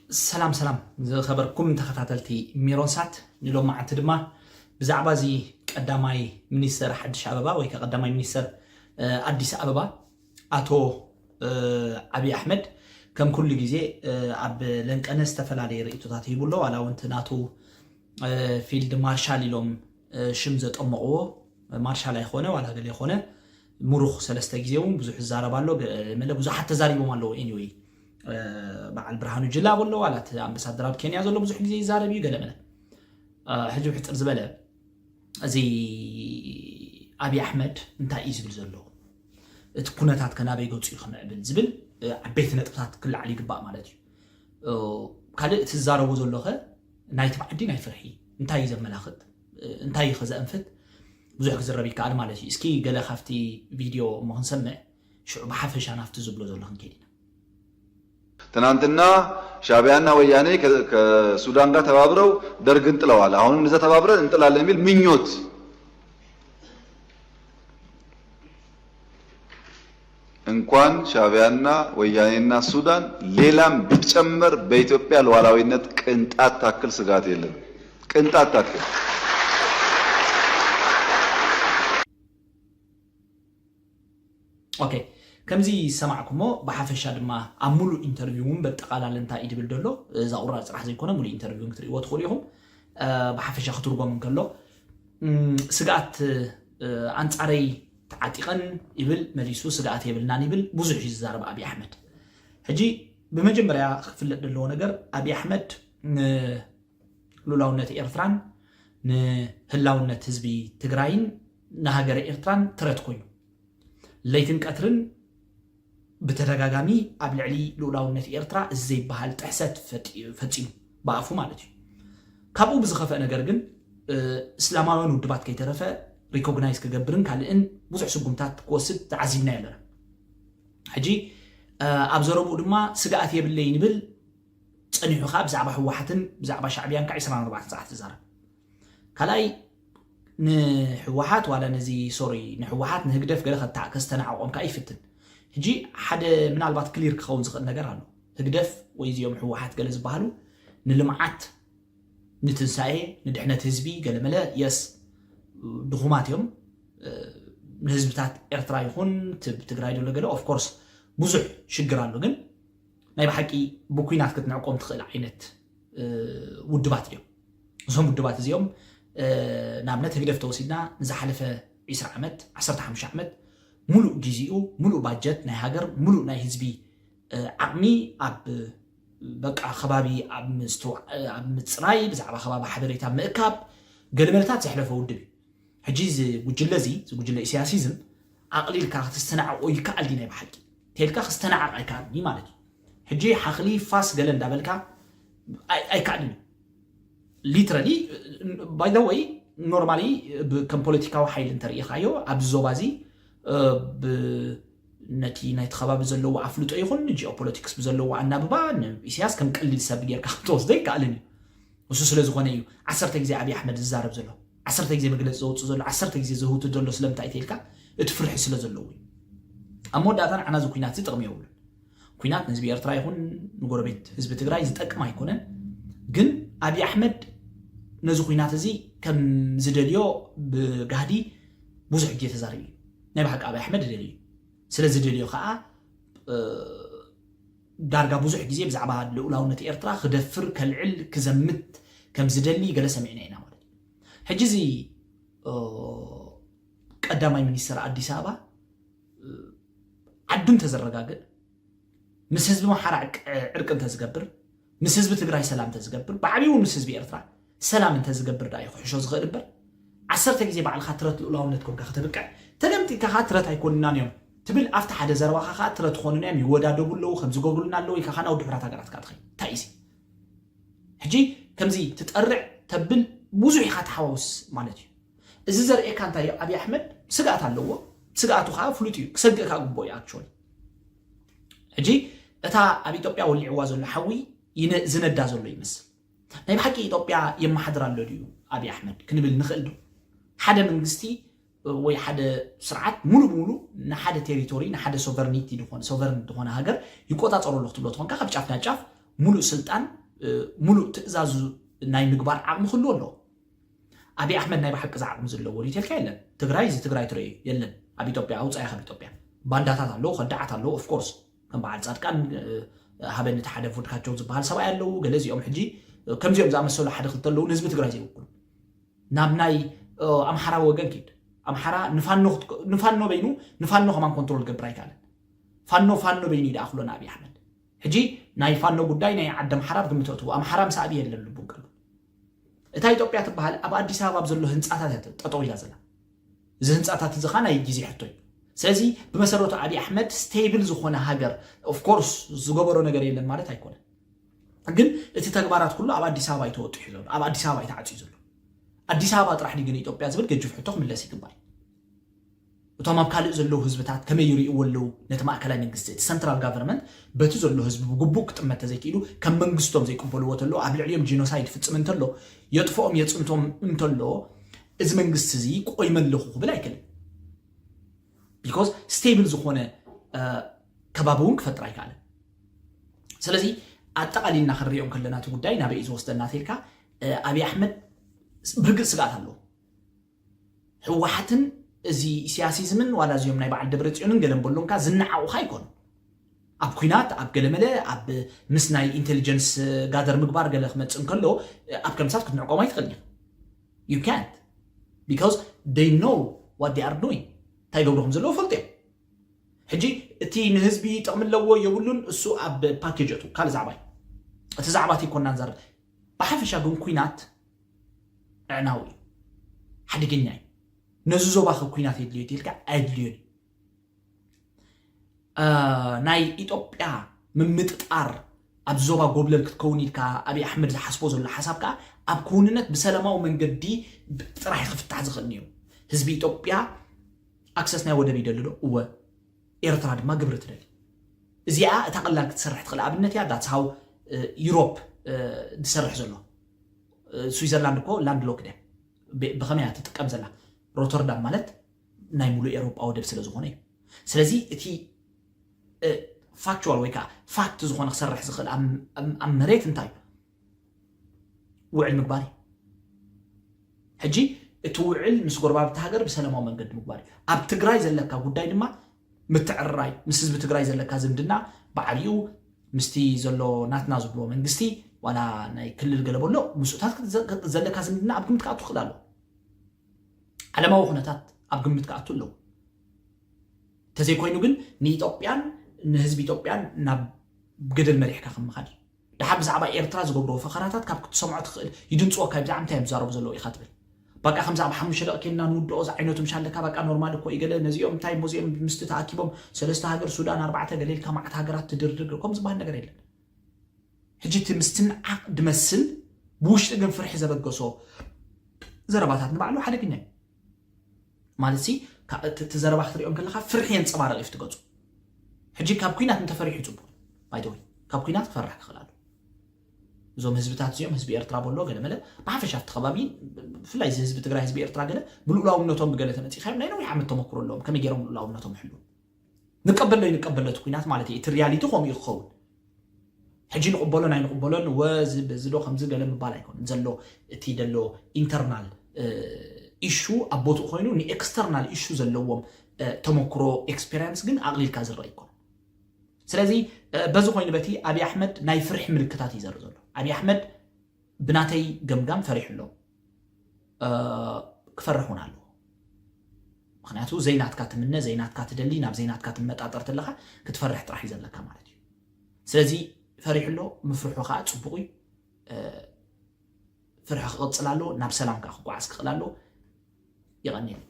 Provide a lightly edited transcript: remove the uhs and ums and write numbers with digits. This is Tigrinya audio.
سلام خبركم تخاتلتي ميرونسات نلوم مع تدما بزعبا زي قداماي منيستر حدش أبابا ويك قداماي منيستر أديس أبابا أتو أبي أحمد كم كل جزء أب لنك أنا استفلالي رئيتو تاتي بولو على وانت ناتو فيلد مارشال لهم شمزة أمقوه مارشال يخونه ولا قال يخونه مروخ سلسته جزيهم بزح الزاربالو ملا بزح حتى زاريبو مالو anyway بعد برهانو جلا والله ولا أمبسادرات كينيا زلوا بزح جزي زاربي قال منا حجو حتى زبالة زي أبي أحمد انت إيزبل زلوا تكون تات كنا بيجوت يخنا بالزبل عبيتنا تبصات كل عليك بقى مالتي كده تزاربو زلوا نايت بعدين ناي فرحي انت إيزب ملاخد انت يخز أنفت بزح كزربي كعد مالتي اسكي قال خفتي فيديو ما هنسمع شو بحفش أنا أفتز زبلوا زلوا هنكيدنا ትናንትና ሻቢያና ወያኔ ከሱዳን ጋር ተባብረው ደርግ እንጥለዋል። አሁን እንደዛ ተባብረን እንጥላለን የሚል ምኞት እንኳን ሻቢያና ወያኔና ሱዳን ሌላም ቢጨመር በኢትዮጵያ ሉዓላዊነት ቅንጣት ታክል ስጋት የለም። ቅንጣት ታክል ኦኬ كمزي سمعكمو بحفشة دما عملوا انترفيوهم بالتقالة لنتا إيد بالدولو إذا أورا صراحة زي كنا مولي انترفيوهم كتير وادخليهم بحفشة خطروا من كله سقعت أنت عري تعتقن يبل مريسو سقعت يبل ناني بل بوزع في الزارب أبي أحمد هجي بمجمع يا خفل اللون نجر أبي أحمد لولاونة إيرتران هلاونة حزبي تجراين نهاجر إيرتران ترتكوين ليتن كاترن بترغاغامي قبل علي لولاونت إيرترا زي بحال تحسات فتيم بعفو مالتي كابو بزخفه ነገር ግን እስላማውን ውድባት ከይተረፈ ሪኮግናይዝ ከገብርን ካልእን ብዙሕ ስጉምታት ኮስት ተዓዚብና ያለና ሕጂ ኣብዘረቡ ድማ ስጋኣት የብለይ ንብል ጸኒሑኻ ብዛዕባ ህወሓትን ብዛዕባ ሻዕቢያን ካብ 24 ሰዓት ተዛረብ ካላይ نحوحات ولا نزي سوري نحوحات نهجدف قال خد كستنع قوم كايفتن هجي حدا من البات كلير كخون زق نجار عنه هجدف ويزي يوم حوحات قال زبالو نلمعات نتنساي ندحنا تزبي قال ملا يس دخومات يوم الحزب تاع إرترا يكون تقراي ولا قال اوف كورس بزح شجر عنه جن ناي بحكي بوكينات كتنع قوم تخيل عينت ودبات اليوم زهم ودبات اليوم نعملت هجدف توسيدنا نزحلفه 10 عمد 15 عمد ملو جزيئو ملو باجت ناي هاجر ملو ناي حزبي عقمي اب بقى خبابي اب مستو اب مصراي بزعبا خبابا حبريتا مئكاب قلملتات زحلفه ودبي حجيز وجلزي وجل سياسيزم عقليل كا تستنعقو يكال دي ناي بحقي تيلكا استنعق ايكادني مالتي حجي حقلي فاس قال اندابلكا ايكادني literally by the way normally كم political حيل انتريخ ايو ابزوبازي نتي نايت خباب زلو عفلوت ايخون جيوبوليتكس بزلو عنا ببا اسياس كم قليل سب غير كاوتوس دي قالني وسو سلاز غوني 10 غزي ابي احمد الزارب زلو 10 غزي مغلص زوت زلو 10 غزي زهوت دلو سلمتا ايتيلكا اتفرح سلا زلو اموداتن عنا زو كينات تقميو كينات نزبي ارترا يكون نغوربيت حزب تግራይ ዝጠቅም አይኮነን ግን ابي احمد نزو خينات زي كم زدليو بغادي بوزح جي تزاربي ناي بحق ابي احمد دليو سلا زدليو خا دارغا بوزح جي بزعبا لولاونت إيرترا خدفر كالعل كزمت كم زدلي قال سمعنا هنا مالك حجي زي قداماي منيستر اديس ابا عدن تزرغاغ مس حزب محرق عرقن تزغبر مس حزب تግራይ سلام تزغبر بعبيو مس حزب إيرترا سلام انت زغبر داي خشو زغبر 10 غزي بعل خاطرت لولاونتكم كختبقع تلمتي كخاطرت هيكوننا نيوم تبل افت حدا زربا خاطرت خوننا يودادبلو خمز غبرنا لو يكخنا ودحرات هاغرات كاتخي تايسي حجي كمزي تتقرع تبل بوزو يخات حواوس مالتي እዚ ዘርኢ ካንታ ابي احمد ስጋት አለዎ ስጋቱ ካ ፍሉት እዩ ክሰግካ ጉቦይ አክቹሊ ሕጂ እታ ኣብ ኢትዮጵያ ወልዕዋ ዘሎ ሓዊ ዝነዳ ዘሎ ይመስል ناي بحكي إثيوبيا يمحضر اللوديو أبي أحمد كنبل نخلده حدا من قستي وي حدا سرعات مولو نحدا تيريتوري نحدا سوفرنيتي دخون سوفرن دخون هاجر يقطع تصور له تبلو تخون كخب شافنا شاف مولو سلطان ሙሉእ ትእዛዝ ናይ ምግባር ዓቕሚ ክህልዎ ኣለዎ ኣብይ ኣሕመድ ናይ ባሕቂ ዝዓቕሚ ዘለዎ ሪቴልካ የለን ትግራይ እዚ ትግራይ ትርኢ የለን ኣብ ኢትዮጵያ ኣውፃኢ ካብ ኢትዮጵያ ባንዳታት ኣለዎ ከዳዓት ኣለዎ ኦፍ ኮርስ ከም በዓል ጻድቃን ሃበን ተሓደ ቮድካቸው ዝበሃል ሰብኣይ ኣለዉ ገለ እዚኦም ሕጂ ከምዚኦም ዝኣመሰሉ ሓደ ክልተ ኣለዉ ንህዝቢ ትግራይ ዘይውክሉ ናብ ናይ ኣምሓራ ወገን ኪድ ኣምሓራ ንፋኖ በይኑ ንፋኖ ከማን ኮንትሮል ገብራ ይካለን ፋኖ በይኑ ይዳ ኣኽሎና ኣብይ ኣሕመድ ሕጂ ናይ ፋኖ ጉዳይ ናይ ዓዲ ኣምሓራ ብግምት እትዎ ኣምሓራ ምስ ኣብይ የለን ልቡን ቀልቡ እታ ኢትዮጵያ ትበሃል ኣብ ኣዲስ ኣበባ ዘሎ ህንፃታት ጠጠው ኢላ ዘላ እዚ ህንፃታት እዚ ኸ ናይ ግዜ ሕቶ እዩ ስለዚ ብመሰረቱ ኣብይ ኣሕመድ ስቴብል ዝኾነ ሃገር ኦፍ ኮርስ ዝገበሮ ነገር የለን ማለት ኣይኮነን ግን እቲ ተግባራት ኩሉ ኣብ ኣዲስ ኣበባ ይተወጥሑ ዘሎ ኣብ ኣዲስ ኣበባ ይተዓፅዩ ዘሎ ኣዲስ ኣበባ ጥራሕ ግን ኢትዮጵያ ዝብል ገጅፍ ሕቶ ክምለስ ይግባል እቶም ኣብ ካልእ ዘለዉ ህዝብታት ከመይ ይሪእዎ ኣለዉ ነቲ ማእከላዊ መንግስቲ እቲ ሰንትራል ጋቨርንመንት በቲ ዘሎ ህዝቢ ብግቡእ ክጥመት ተዘይክኢሉ ከም መንግስቶም ዘይቅበልዎ ተሎ ኣብ ልዕሊኦም ጂኖሳይድ ፍፅም እንተሎ የጥፍኦም የፅንቶም እንተሎ እዚ መንግስቲ እዚ ቆይመለኹ ክብል ኣይክልም ቢኮዝ ስቴብል ዝኾነ ከባቢ እውን ክፈጥር ኣይከኣለን ስለዚ ኣጠቃሊልና ክንሪኦም ከለና እቲ ጉዳይ ናበይ ዝወስደና ተልካ ኣብይ ኣሕመድ ብርግፅ ስጋት ኣለዎ ህወሓትን እዚ ሲያሲዝምን ዋላ እዚኦም ናይ በዓል ደብረ ጽዮንን ገለን በሎንካ ዝነዓቑኻ ኣይኮኑ ኣብ ኩናት ኣብ ገለመለ ኣብ ምስ ናይ ኢንቴሊጀንስ ጋደር ምግባር ገለ ክመፅእ እንከሎ ኣብ ከምሳት ክትንዕቆም ኣይትኽእልኒ you can't because they know what they are doing እንታይ ገብሮም ዘለዎ ፈልጥ እዮም ሕጂ እቲ ንህዝቢ ጥቕሚ ኣለዎ የብሉን እሱ ኣብ ፓኬጅ እቱ ካልእ ዛዕባ እዩ እቲ ዛዕባ እቲ ይኮና ንዛርብ ብሓፈሻ ግን ኩናት ዕናዊ እዩ ሓደገኛ እዩ ነዚ ዞባ ኸ ኩናት የድልዮ ትልካ ኣድልዮን ናይ ኢትዮጵያ ምምጥጣር ኣብ ዞባ ጎብለል ክትከውን ኢልካ ኣብይ ኣሕመድ ዝሓስቦ ዘሎ ሓሳብ ከዓ ኣብ ክውንነት ብሰላማዊ መንገዲ ጥራሕ ክፍታሕ ዝኽእል እዩ ህዝቢ ኢትዮጵያ ኣክሰስ ናይ ወደብ ይደሊ ዶ እወ ኤርትራ ድማ ግብሪ ትደሊ እዚኣ እታ ቀላል ክትሰርሕ ትኽእል ኣብነት እያ ዳትስ ሃው ዩሮፕ ዝሰርሕ ዘሎ ስዊዘርላንድ እኮ ላንድ ሎክድ እያ ብኸመይ ትጥቀም ዘላ ሮተርዳም ማለት ናይ ሙሉእ ኤውሮጳ ወደብ ስለ ዝኾነ እዩ ስለዚ እቲ ፋክቹዋል ወይ ከዓ ፋክት ዝኾነ ክሰርሕ ዝኽእል ኣብ መሬት እንታይ ውዕል ምግባር እዩ ሕጂ እቲ ውዕል ምስ ጎረባብቲ ሃገር ብሰላማዊ መንገዲ ምግባር እዩ ኣብ ትግራይ ዘለካ ጉዳይ ድማ ምትዕርራይ ምስ ህዝቢ ትግራይ ዘለካ ዝምድና ብዓብዩ ምስቲ ዘሎ ናትና ዝብሎ መንግስቲ ዋላ ናይ ክልል ገለ በሎ ምስኡታት ዘለካ ዝምድና ኣብ ግምት ክኣቱ ክኽእል ኣሎ ዓለማዊ ኩነታት ኣብ ግምት ክኣቱ ኣለዉ ተዘይኮይኑ ግን ንኢትዮጵያን ንህዝቢ ኢትዮጵያን ናብ ገደል መሪሕካ ክምኻድ ድሓር ብዛዕባ ኤርትራ ዝገብሮ ፈኸራታት ካብ ክትሰምዖ ትኽእል ይድምፅዎካ ብዛዕባ እንታይ እዮም ዝዛረቡ ዘለዉ ኢኻ ትብል በቃ ከምዚ ኣብ 5 ደቂ ኬልና ንውድኦ ዝዓይነቱ ምሻለካ በቃ ኖርማል እኮ ይገለ ነዚኦም እንታይ ሙዚየም ምስቲ ተኣኪቦም 3 ሃገር ሱዳን 4 ገሌልካ ማዕት ሃገራት ትድርድር ከም ዝበሃል ነገር የለን ሕጂ እቲ ምስትንዓቅ ድመስል ብውሽጢ ግን ፍርሒ ዘበገሶ ዘረባታት ንባዕሉ ሓደገኛ እዩ ማለት ሲ እቲ ዘረባ ክትሪኦም ከለካ ፍርሒ የንፀባረቕ እዩ ትገፁ ሕጂ ካብ ኩናት እንተፈሪሑ ይፅቡቅ ባይደወይ ካብ ኩናት ክፈርሕ ክኽእል ኣሎ እዞም ህዝብታት እዚኦም ህዝቢ ኤርትራ በሎ ገለ መለ ብሓፈሻ እቲ ከባቢ ብፍላይ እዚ ህዝቢ ትግራይ ህዝቢ ኤርትራ ገለ ብልኡላውነቶም ብገለ ተመፂኻዮም ናይ ነዊሕ ዓመት ተመክሮ ኣለዎም ከመይ ገይሮም ብልኡላውነቶም ይሕሉ ንቀበሎ ይንቀበሎ እቲ ኩናት ማለት እዩ እቲ ሪያሊቲ ከምኡ እዩ ክኸውን ሕጂ ንቕበሎ ናይ ንቕበሎን ወዚ በዚ ዶ ከምዚ ገለ ምባል ኣይኮነን ዘሎ እቲ ደሎ ኢንተርናል ኢሹ ኣብ ቦትኡ ኮይኑ ንኤክስተርናል ኢሹ ዘለዎም ተመክሮ ኤክስፔሪንስ ግን ኣቕሊልካ ዝረአ ይኮን ስለዚ በዚ ኮይኑ በቲ ኣብይ ኣሕመድ ናይ ፍርሒ ምልክታት እዩ ዘርኢ ዘሎ ኣብይ ኣሕመድ ብናተይ ገምጋም ፈሪሑ ኣሎ ክፈርሕ እውን ኣለዎ ምክንያቱ ዘይናትካ ትምነ ዘይናትካ ትደሊ ናብ ዘይናትካ ትመጣጠር ተለካ ክትፈርሕ ጥራሕ እዩ ዘለካ ማለት እዩ ስለዚ ፈሪሑ ኣሎ ምፍርሑ ከዓ ፅቡቕ እዩ ፍርሒ ክቕፅል ኣሎ ናብ ሰላም ከዓ ክጓዓዝ ክኽእል ኣሎ ይቐኒል